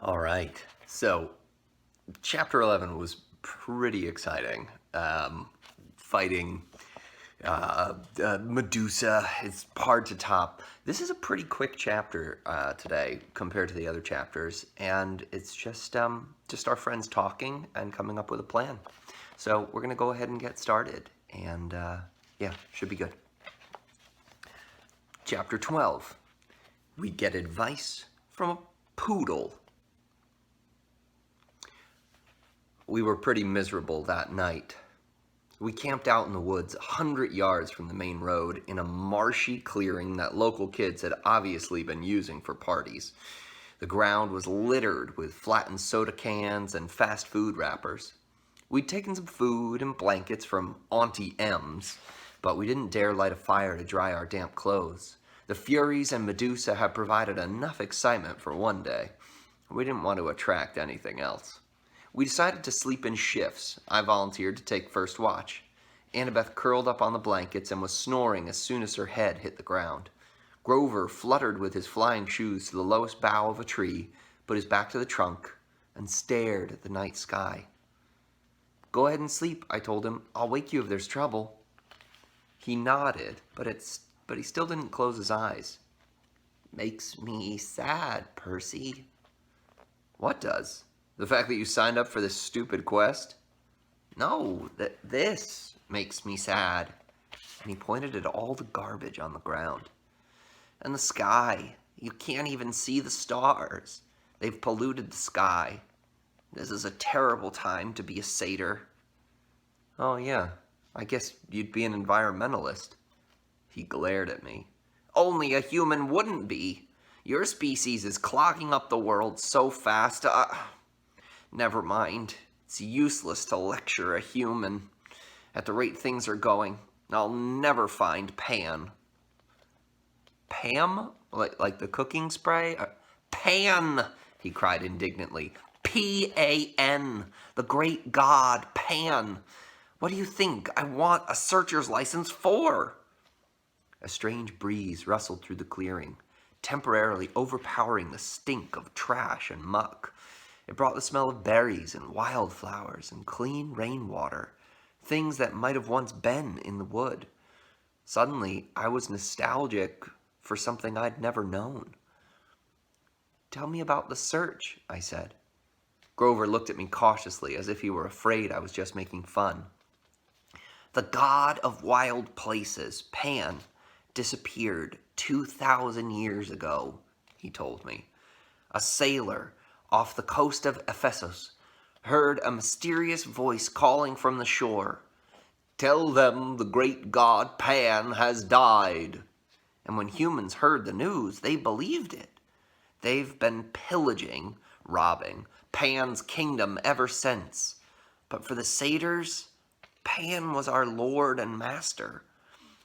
All right. So, chapter 11 was pretty exciting. Fighting Medusa is hard to top. This is a pretty quick chapter today compared to the other chapters, and it's just our friends talking and coming up with a plan. So we're gonna go ahead and get started, and yeah, should be good. Chapter 12. We get advice from a poodle. We were pretty miserable that night. We camped out in the woods 100 yards from the main road in a marshy clearing that local kids had obviously been using for parties. The ground was littered with flattened soda cans and fast food wrappers. We'd taken some food and blankets from Auntie M's, but we didn't dare light a fire to dry our damp clothes. The Furies and Medusa had provided enough excitement for one day. We didn't want to attract anything else. We decided to sleep in shifts. I volunteered to take first watch. Annabeth curled up on the blankets and was snoring as soon as her head hit the ground. Grover fluttered with his flying shoes to the lowest bough of a tree, put his back to the trunk, and stared at the night sky. "Go ahead and sleep," I told him. "I'll wake you if there's trouble." He nodded, but he still didn't close his eyes. "Makes me sad, Percy." "What does? The fact that you signed up for this stupid quest?" "No, this makes me sad." And he pointed at all the garbage on the ground. "And the sky. You can't even see the stars. They've polluted the sky. This is a terrible time to be a satyr." "Oh yeah, I guess you'd be an environmentalist." He glared at me. "Only a human wouldn't be. Your species is clogging up the world so fast. Never mind. It's useless to lecture a human. At the rate things are going, I'll never find Pan." "Pam? Like the cooking spray?" "Pan!" he cried indignantly. Pan! The great god, Pan! What do you think I want a searcher's license for?" A strange breeze rustled through the clearing, temporarily overpowering the stink of trash and muck. It brought the smell of berries and wildflowers and clean rainwater, things that might have once been in the wood. Suddenly, I was nostalgic for something I'd never known. "Tell me about the search," I said. Grover looked at me cautiously, as if he were afraid I was just making fun. "The god of wild places, Pan, disappeared 2,000 years ago," he told me. "A sailor off the coast of Ephesus heard a mysterious voice calling from the shore, 'Tell them the great god Pan has died.' And when humans heard the news, they believed it. They've been pillaging, robbing Pan's kingdom ever since. But for the satyrs, Pan was our lord and master.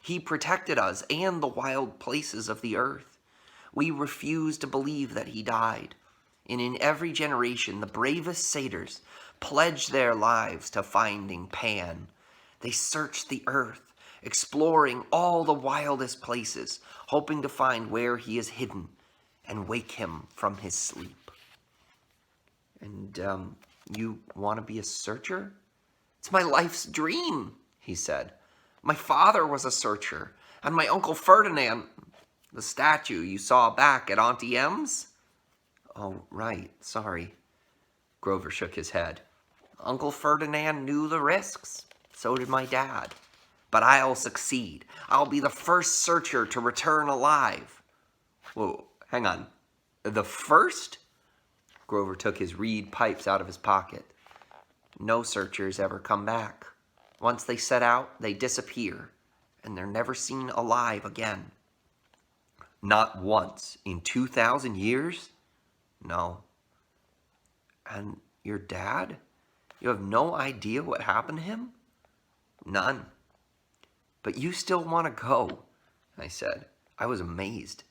He protected us and the wild places of the earth. We refuse to believe that he died. And in every generation, the bravest satyrs pledged their lives to finding Pan. They searched the earth, exploring all the wildest places, hoping to find where he is hidden and wake him from his sleep." "And, you want to be a searcher?" "It's my life's dream," he said. "My father was a searcher, and my Uncle Ferdinand, the statue you saw back at Auntie M's." "Oh, right, sorry." Grover shook his head. "Uncle Ferdinand knew the risks. So did my dad. But I'll succeed. I'll be the first searcher to return alive." "Whoa, hang on. The first?" Grover took his reed pipes out of his pocket. "No searchers ever come back. Once they set out, they disappear, and they're never seen alive again." "Not once in 2,000 years?" "No." "And your dad? You have no idea what happened to him?" "None." "But you still want to go," I said. I was amazed.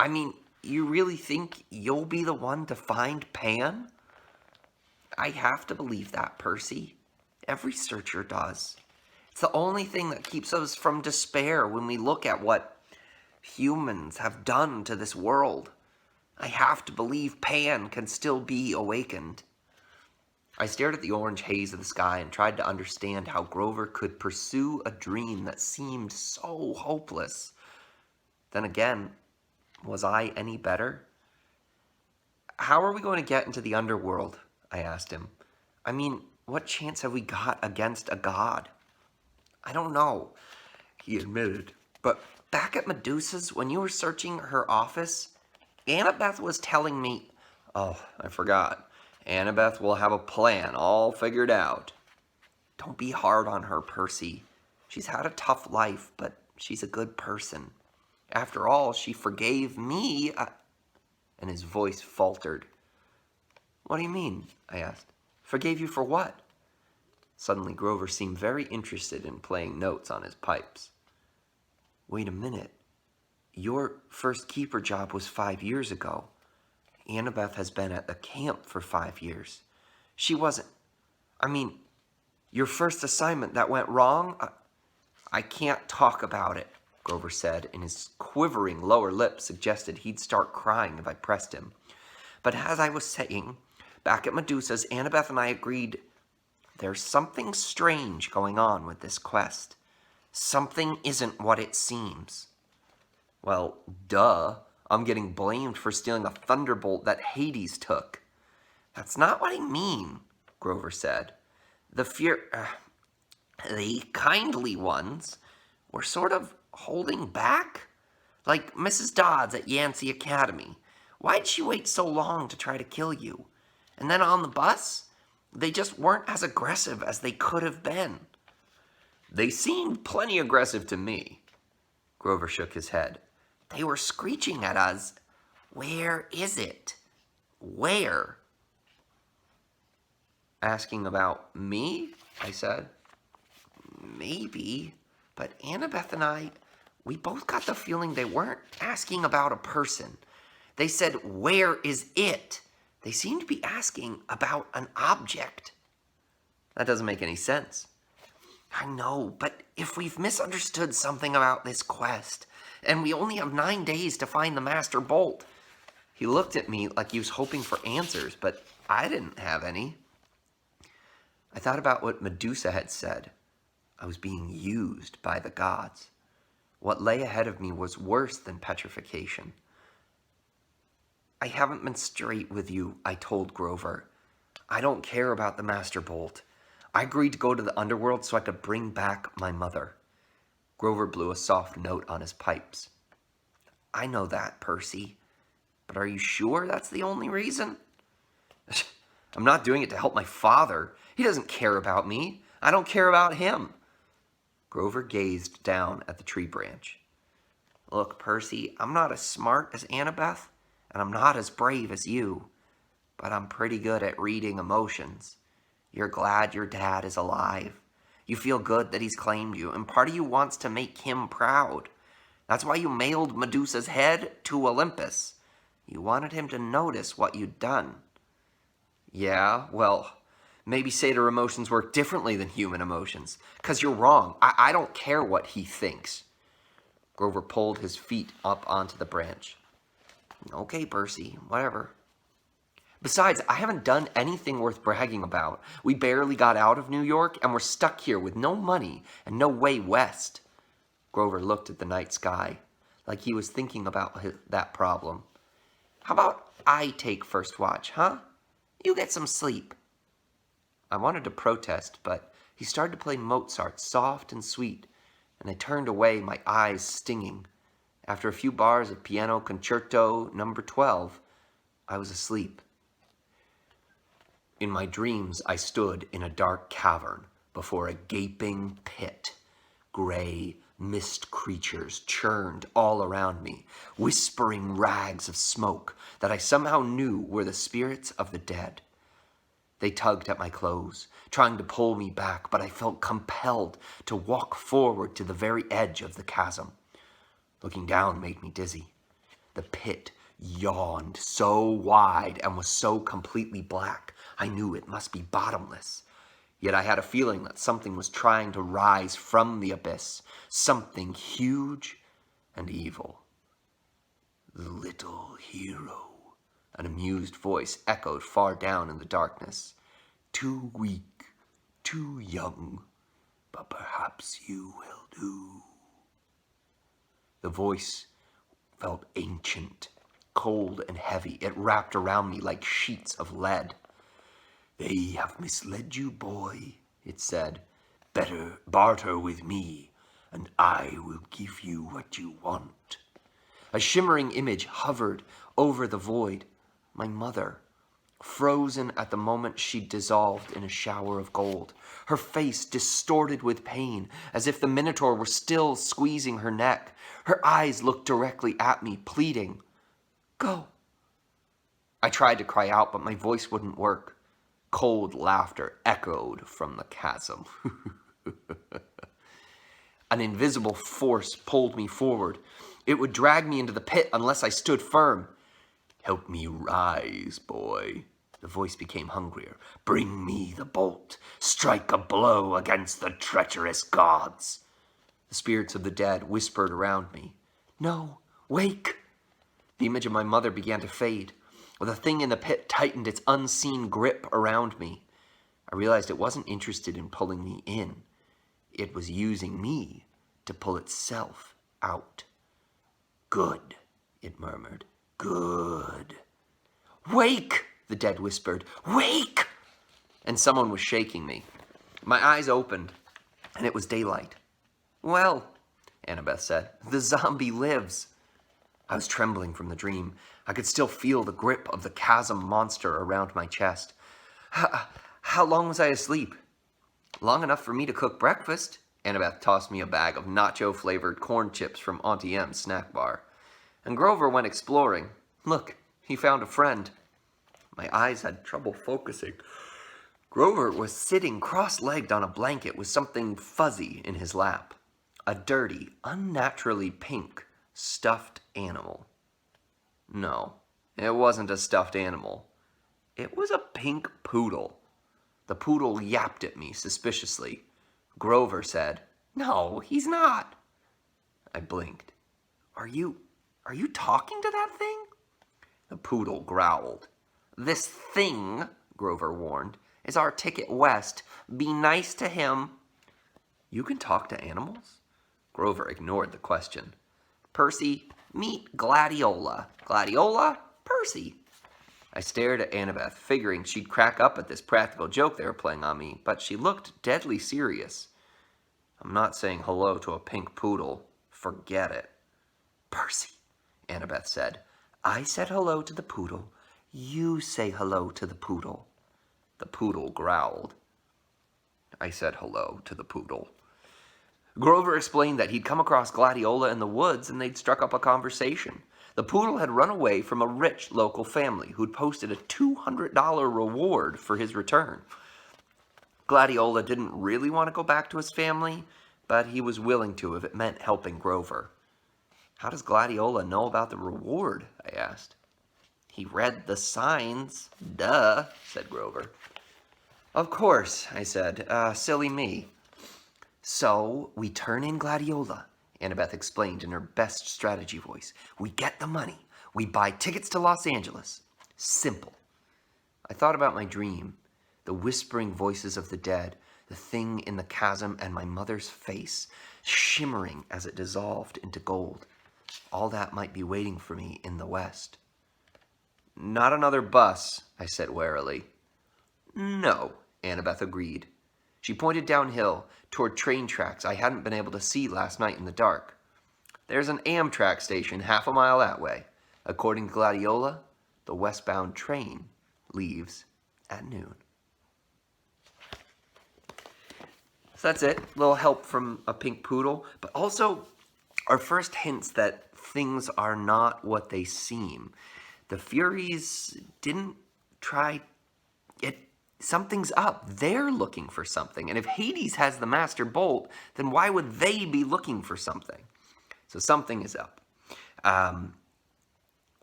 "I mean, you really think you'll be the one to find Pan?" "I have to believe that, Percy. Every searcher does. It's the only thing that keeps us from despair when we look at what humans have done to this world. I have to believe Pan can still be awakened. I stared at the orange haze of the sky and tried to understand how Grover could pursue a dream that seemed so hopeless. Then again, was I any better? How are we going to get into the underworld? I asked him. I mean, what chance have we got against a god? I don't know, he admitted. But back at Medusa's, when you were searching her office, Annabeth was telling me... Oh, I forgot. Annabeth will have a plan all figured out. Don't be hard on her, Percy. She's had a tough life, but she's a good person. After all, she forgave me. And his voice faltered. What do you mean? I asked. Forgave you for what? Suddenly, Grover seemed very interested in playing notes on his pipes. Wait a minute. Your first keeper job was 5 years ago. Annabeth has been at the camp for 5 years. She wasn't... I mean, your first assignment that went wrong? I can't talk about it, Grover said, and his quivering lower lip suggested he'd start crying if I pressed him. But as I was saying, back at Medusa's, Annabeth and I agreed there's something strange going on with this quest. Something isn't what it seems. Well, duh. I'm getting blamed for stealing a thunderbolt that Hades took. That's not what I mean, Grover said. The kindly ones were sort of holding back. Like Mrs. Dodds at Yancey Academy. Why'd she wait so long to try to kill you? And then on the bus, they just weren't as aggressive as they could have been. They seemed plenty aggressive to me. Grover shook his head. They were screeching at us. Where is it? Where? Asking about me? I said. Maybe, but Annabeth and I, we both got the feeling they weren't asking about a person. They said, where is it? They seemed to be asking about an object. That doesn't make any sense. I know, but if we've misunderstood something about this quest, and we only have 9 days to find the Master Bolt. He looked at me like he was hoping for answers, but I didn't have any. I thought about what Medusa had said. I was being used by the gods. What lay ahead of me was worse than petrification. I haven't been straight with you, I told Grover. I don't care about the Master Bolt. I agreed to go to the underworld so I could bring back my mother. Grover blew a soft note on his pipes. I know that, Percy. But are you sure that's the only reason? I'm not doing it to help my father. He doesn't care about me. I don't care about him. Grover gazed down at the tree branch. Look, Percy, I'm not as smart as Annabeth, and I'm not as brave as you, but I'm pretty good at reading emotions. You're glad your dad is alive. You feel good that he's claimed you, and part of you wants to make him proud. That's why you mailed Medusa's head to Olympus. You wanted him to notice what you'd done. Yeah, well, maybe satyr emotions work differently than human emotions. 'Cause you're wrong. I don't care what he thinks. Grover pulled his feet up onto the branch. Okay, Percy, whatever. Besides, I haven't done anything worth bragging about. We barely got out of New York, and we're stuck here with no money and no way west. Grover looked at the night sky, like he was thinking about that problem. How about I take first watch, huh? You get some sleep. I wanted to protest, but he started to play Mozart, soft and sweet, and I turned away, my eyes stinging. After a few bars of Piano Concerto No. 12, I was asleep. In my dreams, I stood in a dark cavern before a gaping pit. Gray, mist creatures churned all around me, whispering rags of smoke that I somehow knew were the spirits of the dead. They tugged at my clothes, trying to pull me back, but I felt compelled to walk forward to the very edge of the chasm. Looking down made me dizzy. The pit yawned so wide and was so completely black, I knew it must be bottomless. Yet I had a feeling that something was trying to rise from the abyss, something huge and evil. The little hero, An amused voice echoed far down in the darkness. Too weak, too young, but perhaps you will do. The voice felt ancient, cold and heavy. It wrapped around me like sheets of lead. They have misled you, boy, it said. Better barter with me, and I will give you what you want. A shimmering image hovered over the void. My mother, frozen at the moment she dissolved in a shower of gold. Her face distorted with pain, as if the Minotaur were still squeezing her neck. Her eyes looked directly at me, pleading, Go. I tried to cry out, but my voice wouldn't work. Cold laughter echoed from the chasm. An invisible force pulled me forward. It would drag me into the pit unless I stood firm. Help me rise, boy. The voice became hungrier. Bring me the bolt. Strike a blow against the treacherous gods. The spirits of the dead whispered around me. No, wake. The image of my mother began to fade. The thing in the pit tightened its unseen grip around me. I realized it wasn't interested in pulling me in. It was using me to pull itself out. Good, it murmured. Good. Wake, the dead whispered. Wake! And someone was shaking me. My eyes opened, and it was daylight. Well, Annabeth said, the zombie lives. I was trembling from the dream. I could still feel the grip of the chasm monster around my chest. How long was I asleep? Long enough for me to cook breakfast. Annabeth tossed me a bag of nacho-flavored corn chips from Auntie M's snack bar. And Grover went exploring. Look, he found a friend. My eyes had trouble focusing. Grover was sitting cross-legged on a blanket with something fuzzy in his lap. A dirty, unnaturally pink, stuffed animal. No, it wasn't a stuffed animal. It was a pink poodle. The poodle yapped at me suspiciously. Grover said, No, he's not. I blinked. Are you talking to that thing? The poodle growled. This thing, Grover warned, is our ticket west. Be nice to him. You can talk to animals? Grover ignored the question. Percy, meet Gladiola. Gladiola, Percy. I stared at Annabeth, figuring she'd crack up at this practical joke they were playing on me, but she looked deadly serious. I'm not saying hello to a pink poodle. Forget it. Percy, Annabeth said. I said hello to the poodle. You say hello to the poodle. The poodle growled. I said hello to the poodle. Grover explained that he'd come across Gladiola in the woods and they'd struck up a conversation. The poodle had run away from a rich local family who'd posted a $200 reward for his return. Gladiola didn't really want to go back to his family, but he was willing to if it meant helping Grover. How does Gladiola know about the reward? I asked. He read the signs. Duh, said Grover. Of course, I said. Silly me. So, we turn in Gladiola, Annabeth explained in her best strategy voice. We get the money. We buy tickets to Los Angeles. Simple. I thought about my dream, the whispering voices of the dead, the thing in the chasm, and my mother's face, shimmering as it dissolved into gold. All that might be waiting for me in the West. Not another bus, I said warily. No, Annabeth agreed. She pointed downhill toward train tracks I hadn't been able to see last night in the dark. There's an Amtrak station half a mile that way. According to Gladiola, the westbound train leaves at noon. So that's it. A little help from a pink poodle, but also our first hints that things are not what they seem. The Furies didn't try it. Something's up. They're looking for something. And if Hades has the Master Bolt, then why would they be looking for something? So something is up.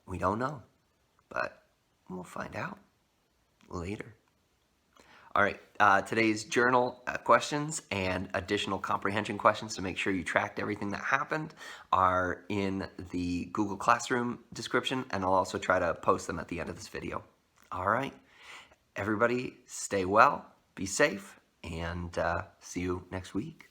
We don't know, but we'll find out later. All right, today's journal questions and additional comprehension questions to make sure you tracked everything that happened are in the Google Classroom description, and I'll also try to post them at the end of this video. All right, everybody stay well, be safe, and see you next week.